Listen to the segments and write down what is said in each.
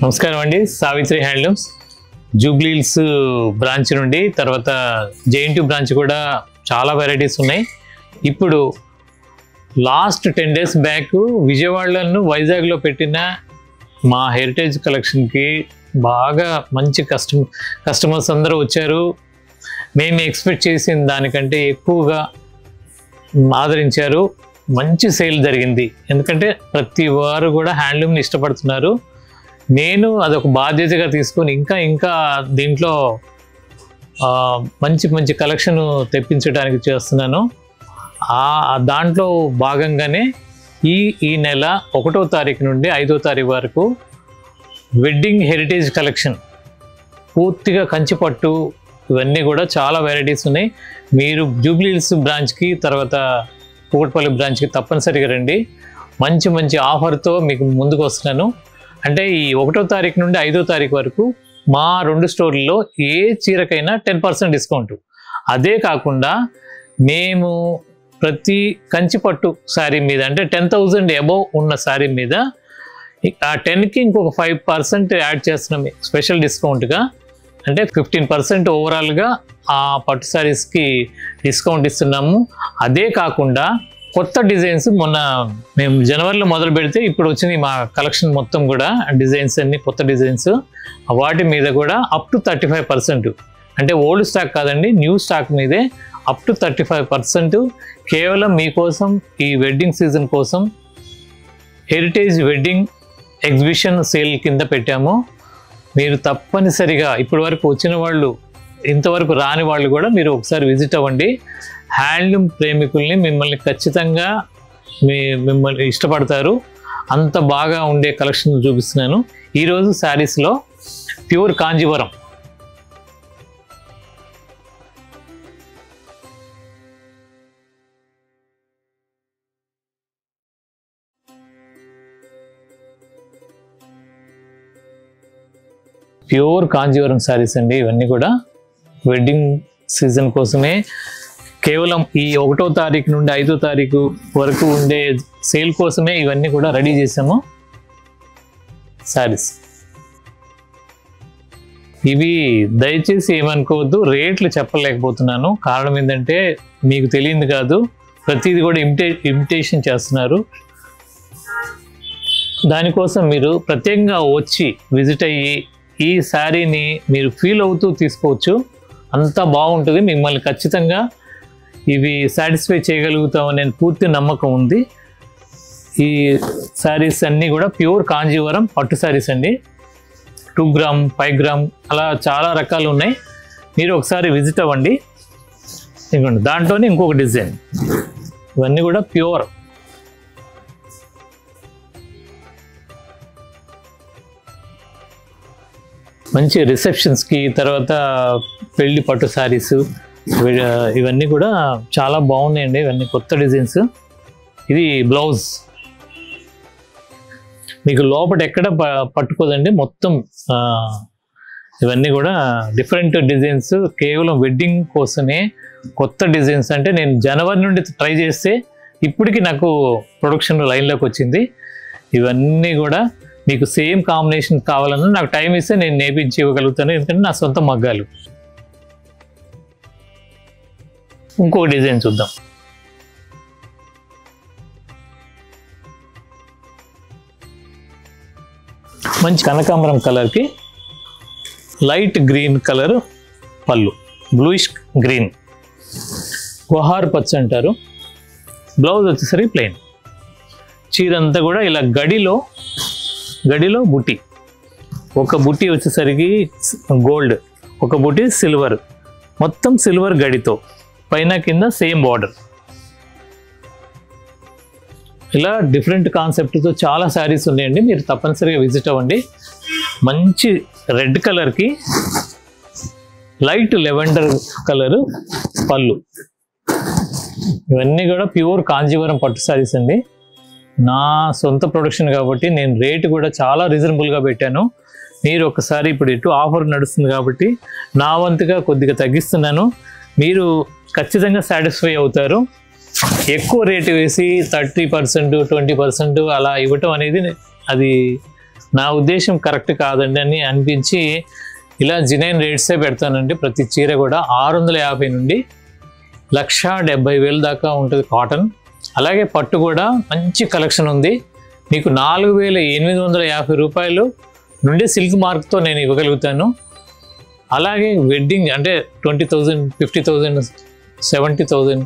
నమస్కారం అండి. Savitri handlooms Jubilee hills branch నుండి తర్వాత జేఎన్టీ బ్రాంచ్ కూడా చాలా వెరైటీస్ ఉన్నాయి. ఇప్పుడు లాస్ట్ 10 days బ్యాక్ విజయవాడలో వైజాగ్లో పెట్టిన మా హెరిటేజ్ కలెక్షన్కి బాగా మంచి కస్టమర్స్ అందరూ వచ్చారు. మేము ఎక్స్పెక్ట్ చేసిన దానికంటే ఎక్కువగా ఆదరించారు. మంచి సేల్ జరిగింది. ఎందుకంటే ప్రతి వారు కూడా హ్యాండ్లూమ్ని ఇష్టపడుతున్నారు. నేను అదొక బాధ్యతగా తీసుకొని ఇంకా దీంట్లో మంచి కలెక్షన్ తెప్పించడానికి చేస్తున్నాను. దాంట్లో భాగంగానే ఈ నెల 1వ తారీఖు నుండి 5వ తారీఖు వరకు వెడ్డింగ్ హెరిటేజ్ కలెక్షన్ పూర్తిగా కంచిపట్టు ఇవన్నీ కూడా చాలా వెరైటీస్ ఉన్నాయి. మీరు జూబ్లీ హిల్స్ బ్రాంచ్కి తర్వాత కూకట్పల్లి బ్రాంచ్కి తప్పనిసరిగా రండి. మంచి ఆఫర్తో మీకు ముందుకు వస్తున్నాను. అంటే ఈ 1వ తారీఖు నుండి 5వ తారీఖు వరకు మా 2 స్టోర్లలో ఏ చీరకైనా 10% డిస్కౌంట్. అదే కాకుండా మేము ప్రతి కంచిపట్టు శారీ మీద అంటే 10,000 అబవ్ ఉన్న శారీ మీద ఆ 10కి ఇంకొక 5% యాడ్ చేస్తున్నాం స్పెషల్ డిస్కౌంట్గా. అంటే 15% ఓవరాల్గా ఆ పట్టు శారీస్కి డిస్కౌంట్ ఇస్తున్నాము. అదే కాకుండా కొత్త డిజైన్స్ మొన్న మేము జనవరిలో మొదలు పెడితే ఇప్పుడు వచ్చింది మా కలెక్షన్ మొత్తం కూడా డిజైన్స్ అన్ని కొత్త డిజైన్స్. వాటి మీద కూడా అప్ టు 35%, అంటే ఓల్డ్ స్టాక్ కాదండి, న్యూ స్టాక్ మీదే అప్ టు 35% కేవలం మీకోసం ఈ వెడ్డింగ్ సీజన్ కోసం హెరిటేజ్ వెడ్డింగ్ ఎగ్జిబిషన్ సేల్ కింద పెట్టాము. మీరు తప్పనిసరిగా ఇప్పటి వరకు వచ్చిన వాళ్ళు, ఇంతవరకు రాని వాళ్ళు కూడా మీరు ఒకసారి విజిట్ అవ్వండి. హ్యాండ్లూమ్ ప్రేమికుల్ని మిమ్మల్ని ఖచ్చితంగా మిమ్మల్ని ఇష్టపడతారు. అంత బాగా ఉండే కలెక్షన్ చూపిస్తున్నాను. ఈరోజు శారీస్లో ప్యూర్ కాంజీవరం, ప్యూర్ కాంజీవరం శారీస్ అండి. ఇవన్నీ కూడా వెడ్డింగ్ సీజన్ కోసమే కేవలం ఈ 1వ తారీఖు నుండి 5వ తారీఖు వరకు ఉండే సేల్ కోసమే ఇవన్నీ కూడా రెడీ చేసాము శారీస్. ఇవి దయచేసి ఏమనుకోవద్దు, రేట్లు చెప్పలేకపోతున్నాను. కారణం ఏంటంటే మీకు తెలియదు కాదు, ప్రతిదీ కూడా ఇమిటేషన్ చేస్తున్నారు. దానికోసం మీరు ప్రత్యేకంగా వచ్చి విజిట్ అయ్యి ఈ శారీని మీరు ఫీల్ అవుతూ తీసుకోవచ్చు. అంతా బాగుంటుంది. మిమ్మల్ని ఖచ్చితంగా ఇవి సాటిస్ఫై చేయగలుగుతామని నేను పూర్తి నమ్మకం ఉంది. ఈ శారీస్ అన్నీ కూడా ప్యూర్ కాంజీవరం పట్టు శారీస్ అండి. 2 గ్రామ్ 5 గ్రామ్ అలా చాలా రకాలు ఉన్నాయి. మీరు ఒకసారి విజిట్ అవ్వండి. ఇదిగోండి, దాంట్లోనే ఇంకొక డిజైన్. ఇవన్నీ కూడా ప్యూర్ మంచి రిసెప్షన్స్కి తర్వాత పెళ్లి పట్టు శారీస్ ఇవన్నీ కూడా చాలా బాగున్నాయండి. ఇవన్నీ కొత్త డిజైన్స్. ఇది బ్లౌజ్ మీకు లోపల ఎక్కడ పట్టుకోదండి, మొత్తం ఇవన్నీ కూడా డిఫరెంట్ డిజైన్స్. కేవలం వెడ్డింగ్ కోసమే కొత్త డిజైన్స్. అంటే నేను జనవరి నుండి ట్రై చేస్తే ఇప్పటికి నాకు ప్రొడక్షన్ లైన్లోకి వచ్చింది. ఇవన్నీ కూడా మీకు సేమ్ కాంబినేషన్ కావాలన్నా నాకు టైం ఇస్తే నేను నేర్పించి ఇవ్వగలుగుతాను, ఎందుకంటే నా సొంత మగ్గాలు. ఇంకొక డిజైన్ చూద్దాం. మంచి కనకాంబరం కలర్కి లైట్ గ్రీన్ కలర్ పళ్ళు, బ్లూయిష్ గ్రీన్, గుహార్ పచ్చ అంటారు. బ్లౌజ్ వచ్చేసరికి ప్లెయిన్. చీర అంతా కూడా ఇలా గడిలో బుట్టి, ఒక బుట్టి వచ్చేసరికి గోల్డ్, ఒక బుట్టి సిల్వర్, మొత్తం సిల్వర్ గడితో పైన కింద సేమ్ బార్డర్. ఇలా డిఫరెంట్ కాన్సెప్ట్తో చాలా శారీస్ ఉన్నాయండి. మీరు తప్పనిసరిగా విజిట్ అవ్వండి. మంచి రెడ్ కలర్కి లైట్ లెవెండర్ కలరు పళ్ళు. ఇవన్నీ కూడా ప్యూర్ కాంజీవరం పట్టు శారీస్ అండి. నా సొంత ప్రొడక్షన్ కాబట్టి నేను రేటు కూడా చాలా రీజనబుల్గా పెట్టాను. మీరు ఒకసారి ఇప్పుడు ఎటు ఆఫర్ నడుస్తుంది కాబట్టి నా వంతుగా కొద్దిగా తగ్గిస్తున్నాను. మీరు ఖచ్చితంగా సాటిస్ఫై అవుతారు. ఎక్కువ రేటు వేసి 30%, 20% అలా ఇవ్వటం అనేది అది నా ఉద్దేశం కరెక్ట్ కాదండి అని అనిపించి ఇలా జెన్యూన్ రేట్సే పెడతానండి. ప్రతి చీర కూడా 650 నుండి 1,70,000 దాకా ఉంటుంది కాటన్. అలాగే పట్టు కూడా మంచి కలెక్షన్ ఉంది. మీకు 4,850 రూపాయలు నుండి సిల్క్ మార్క్తో నేను ఇవ్వగలుగుతాను. అలాగే వెడ్డింగ్ అంటే 20,000, 50,000, 70,000,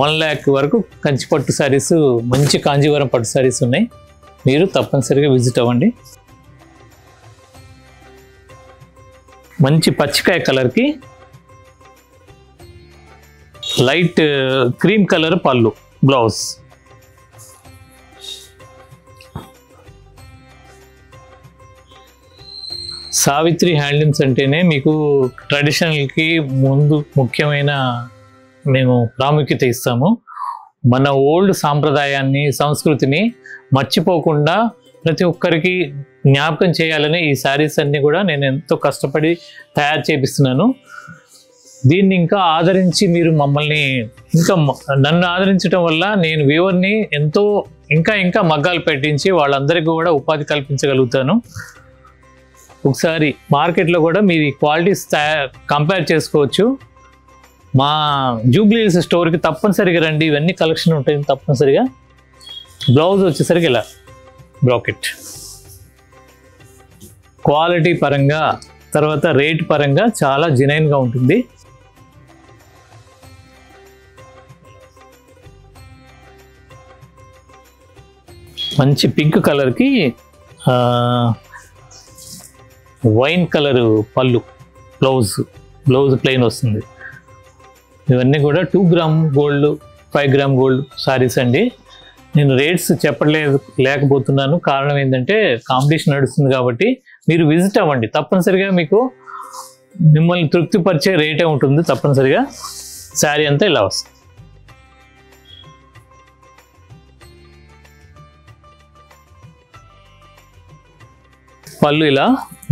1 lakh వరకు కంచి పట్టు శారీస్, మంచి కాంజీవరం పట్టు శారీస్ ఉన్నాయి. మీరు తప్పనిసరిగా విజిట్ అవ్వండి. మంచి పచ్చికాయ కలర్కి లైట్ క్రీమ్ కలర్ పళ్ళు, బ్లౌజ్. సావిత్రి హ్యాండ్లూమ్స్ అంటేనే మీకు ట్రెడిషనల్కి ముందు ముఖ్యమైన మేము ప్రాముఖ్యత ఇస్తాము. మన ఓల్డ్ సాంప్రదాయాన్ని, సంస్కృతిని మర్చిపోకుండా ప్రతి ఒక్కరికి జ్ఞాపకం చేయాలని ఈ శారీస్ అన్నీ కూడా నేను ఎంతో కష్టపడి తయారు చేపిస్తున్నాను. దీన్ని ఇంకా ఆదరించి మీరు మమ్మల్ని నన్ను ఆదరించడం వల్ల నేను వ్యూవర్ని ఎంతో ఇంకా మగ్గాలు పెట్టించి వాళ్ళందరికీ కూడా ఉపాధి కల్పించగలుగుతాను. ఒకసారి మార్కెట్లో కూడా మీరు ఈ క్వాలిటీస్ కంపేర్ చేసుకోవచ్చు. మా జూబ్లీ హిల్స్ స్టోర్కి తప్పనిసరిగా రండి. ఇవన్నీ కలెక్షన్ ఉంటాయి తప్పనిసరిగా. బ్లౌజ్ వచ్చేసరికి ఇలా బ్రాకెట్. క్వాలిటీ పరంగా, తర్వాత రేట్ పరంగా చాలా జెన్యూన్గా ఉంటుంది. మంచి పింక్ కలర్కి వైన్ కలర్ పళ్ళు, బ్లౌజ్ ప్లెయిన్ వస్తుంది. ఇవన్నీ కూడా 2 gram gold, 5 gram gold saris అండి. నేను రేట్స్ లేకపోతున్నాను. కారణం ఏంటంటే కాంపిటీషన్ నడుస్తుంది కాబట్టి మీరు విజిట్ అవ్వండి. తప్పనిసరిగా మీకు మిమ్మల్ని తృప్తిపరిచే రేటే ఉంటుంది. తప్పనిసరిగా శారీ అంతా ఇలా వస్తుంది. పళ్ళు ఇలా,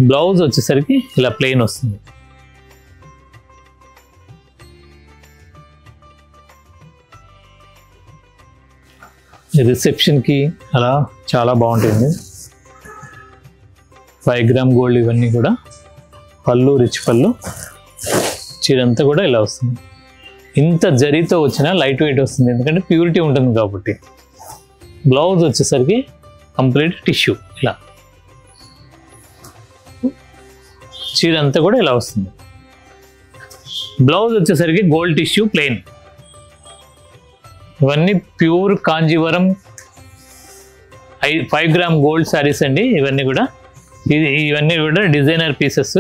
బ్లౌజ్ వచ్చేసరికి ఇలా ప్లెయిన్ వస్తుంది. రిసెప్షన్కి అలా చాలా బాగుంటుంది. 5 గ్రామ్ గోల్డ్ ఇవన్నీ కూడా. పళ్ళు రిచ్ పళ్ళు, చీరంతా కూడా ఇలా వస్తుంది. ఇంత జరీతో వచ్చిన లైట్ వెయిట్ వస్తుంది, ఎందుకంటే ప్యూరిటీ ఉంటుంది కాబట్టి. బ్లౌజ్ వచ్చేసరికి కంప్లీట్ టిష్యూ ఇలా, చీరంతా కూడా ఇలా వస్తుంది. బ్లౌజ్ వచ్చేసరికి గోల్డ్ టిష్యూ ప్లెయిన్. ఇవన్నీ pure Kanjeevaram 5 gram gold saris అండి. ఇవన్నీ కూడా డిజైనర్ పీసెస్.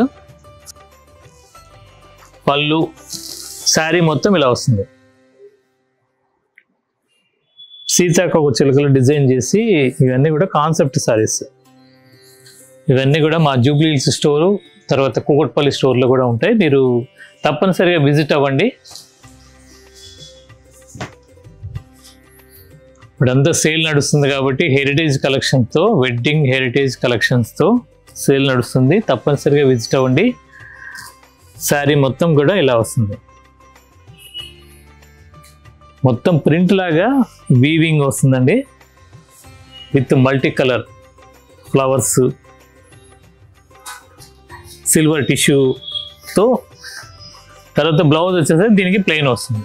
పళ్ళు, శారీ మొత్తం ఇలా వస్తుంది. సీతాకోక చిలుకలు డిజైన్ చేసి ఇవన్నీ కూడా కాన్సెప్ట్ శారీస్. ఇవన్నీ కూడా మా జూబ్లీ హిల్స్ స్టోరు, తర్వాత కూకట్పల్లి స్టోర్లో కూడా ఉంటాయి. మీరు తప్పనిసరిగా విజిట్ అవ్వండి. ఇప్పుడంతా సేల్ నడుస్తుంది కాబట్టి హెరిటేజ్ కలెక్షన్స్తో, వెడ్డింగ్ హెరిటేజ్ కలెక్షన్స్తో సేల్ నడుస్తుంది. తప్పనిసరిగా విజిట్ అవ్వండి. శారీ మొత్తం కూడా ఇలా వస్తుంది. మొత్తం ప్రింట్ లాగా వీవింగ్ వస్తుందండి, with multi colour flowers, silver టిష్యూతో. తర్వాత బ్లౌజ్ వచ్చేసరికి దీనికి ప్లెయిన్ వస్తుంది.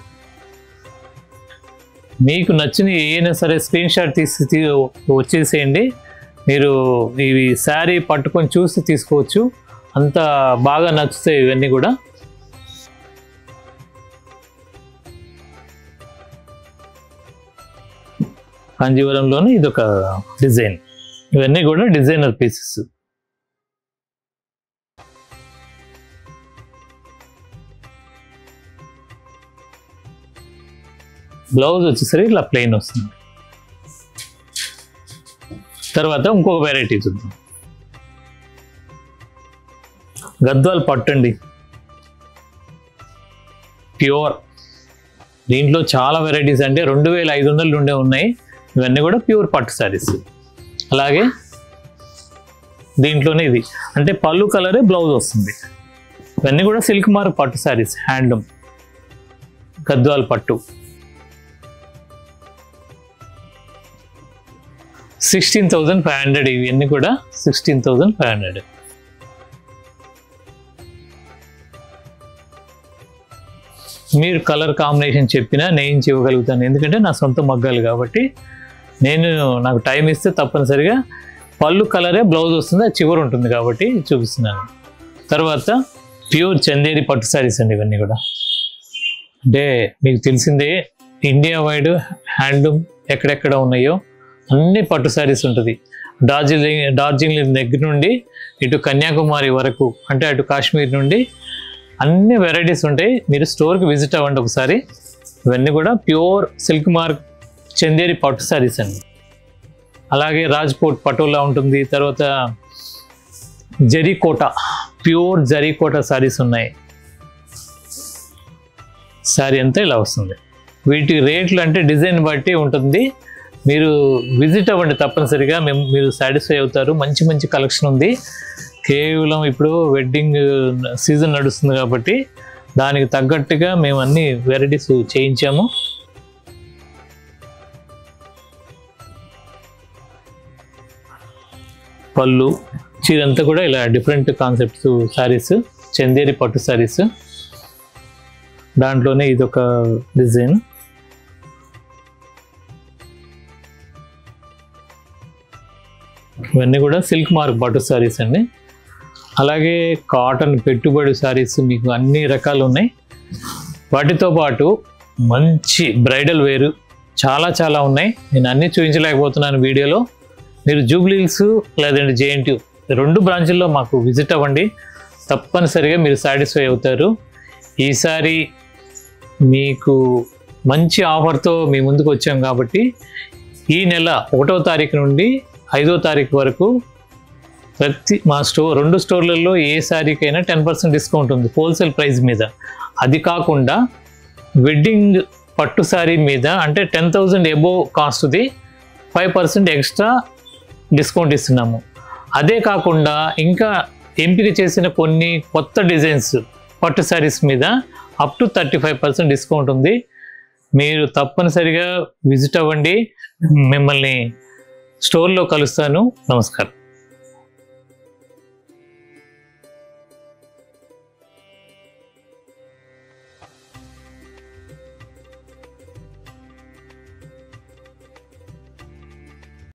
మీకు నచ్చిన ఏదైనా సరే స్క్రీన్ షాట్ తీసి వచ్చేసేయండి. మీరు ఇవి శారీ పట్టుకొని చూసి తీసుకోవచ్చు. అంత బాగా నచ్చుతాయి ఇవన్నీ కూడా. కాంజీవరంలోనే ఇదొక డిజైన్. ఇవన్నీ కూడా డిజైనర్ పీసెస్. బ్లౌజ్ వచ్చేసరికి ఇలా ప్లెయిన్ వస్తుంది. తర్వాత ఇంకొక వెరైటీ చూద్దాం. గద్వాల్ పట్టు అండి, ప్యూర్. దీంట్లో చాలా వెరైటీస్ అంటే 2,500 నుండే ఉన్నాయి. ఇవన్నీ కూడా ప్యూర్ పట్టు శారీస్. అలాగే దీంట్లోనే ఇది అంటే పళ్ళు కలరే బ్లౌజ్ వస్తుంది. ఇవన్నీ కూడా సిల్క్ మార్క్ పట్టు శారీస్, హ్యాండ్లూమ్ 16,500 ఇవన్నీ కూడా 16,500. మీరు కలర్ కాంబినేషన్ చెప్పినా నేయించి ఇవ్వగలుగుతాను, ఎందుకంటే నా సొంత మగ్గాలు కాబట్టి. నాకు టైం ఇస్తే తప్పనిసరిగా పళ్ళు కలరే బ్లౌజ్ వస్తుంది, అది చివరి ఉంటుంది కాబట్టి చూపిస్తున్నాను. తర్వాత ప్యూర్ చందేరి పట్టు శారీస్ అండి. ఇవన్నీ కూడా అంటే మీకు తెలిసిందే, ఇండియా వైడ్ హ్యాండ్లూమ్ ఎక్కడెక్కడ ఉన్నాయో అన్ని పట్టు శారీస్ ఉంటుంది. డార్జిలింగ్ దగ్గర నుండి ఇటు కన్యాకుమారి వరకు, అంటే అటు కాశ్మీర్ నుండి అన్ని వెరైటీస్ ఉంటాయి. మీరు స్టోర్కి విజిట్ అవ్వండి ఒకసారి. ఇవన్నీ కూడా ప్యూర్ సిల్క్ మార్క్ చందేరి పట్టు శారీస్ అండి. అలాగే రాజ్కోట్ పటోలా ఉంటుంది. తర్వాత జరీకోట, ప్యూర్ జరీకోట శారీస్ ఉన్నాయి. శారీ అంతా ఇలా వస్తుంది. వీటి రేట్లు అంటే డిజైన్ బట్టి ఉంటుంది. మీరు విజిట్ అవ్వండి తప్పనిసరిగా, మీరు సాటిస్ఫై అవుతారు. మంచి మంచి కలెక్షన్ ఉంది. కేవలం ఇప్పుడు వెడ్డింగ్ సీజన్ నడుస్తుంది కాబట్టి దానికి తగ్గట్టుగా మేము అన్ని వెరైటీస్ చేయించాము. పళ్ళు చీరంతా కూడా ఇలా డిఫరెంట్ కాన్సెప్ట్స్ శారీస్, చందేరి పట్టు శారీస్. దాంట్లోనే ఇదొక డిజైన్. ఇవన్నీ కూడా సిల్క్ మార్క్ పట్టు శారీస్ అండి. అలాగే కాటన్ పెట్టుబడి శారీస్ మీకు అన్ని రకాలు ఉన్నాయి. వాటితో పాటు మంచి బ్రైడల్ వేరు చాలా ఉన్నాయి. నేను అన్నీ చూపించలేకపోతున్నాను వీడియోలో. మీరు జూబ్లీ హిల్స్ లేదంటే JNTU 2 బ్రాంచుల్లో మాకు విజిట్ అవ్వండి, తప్పనిసరిగా మీరు సాటిస్ఫై అవుతారు. ఈసారి మీకు మంచి ఆఫర్తో మీ ముందుకు వచ్చాం కాబట్టి ఈ నెల 1వ తారీఖు నుండి 5వ తారీఖు వరకు మా 2 స్టోర్లలో ఏ శారీకైనా 10% డిస్కౌంట్ ఉంది హోల్సేల్ ప్రైస్ మీద. అది కాకుండా వెడ్డింగ్ పట్టు శారీ మీద అంటే 10,000 అబోవ్ కాస్ట్ది 5% ఎక్స్ట్రా డిస్కౌంట్ ఇస్తున్నాము. అదే కాకుండా ఇంకా ఎంపిక చేసిన కొన్ని కొత్త డిజైన్స్ పట్టు శారీస్ మీద అప్ టు 35% డిస్కౌంట్ ఉంది. మీరు తప్పనిసరిగా విజిట్ అవ్వండి. మిమ్మల్ని స్టోర్లో కలుస్తాను. నమస్కారం.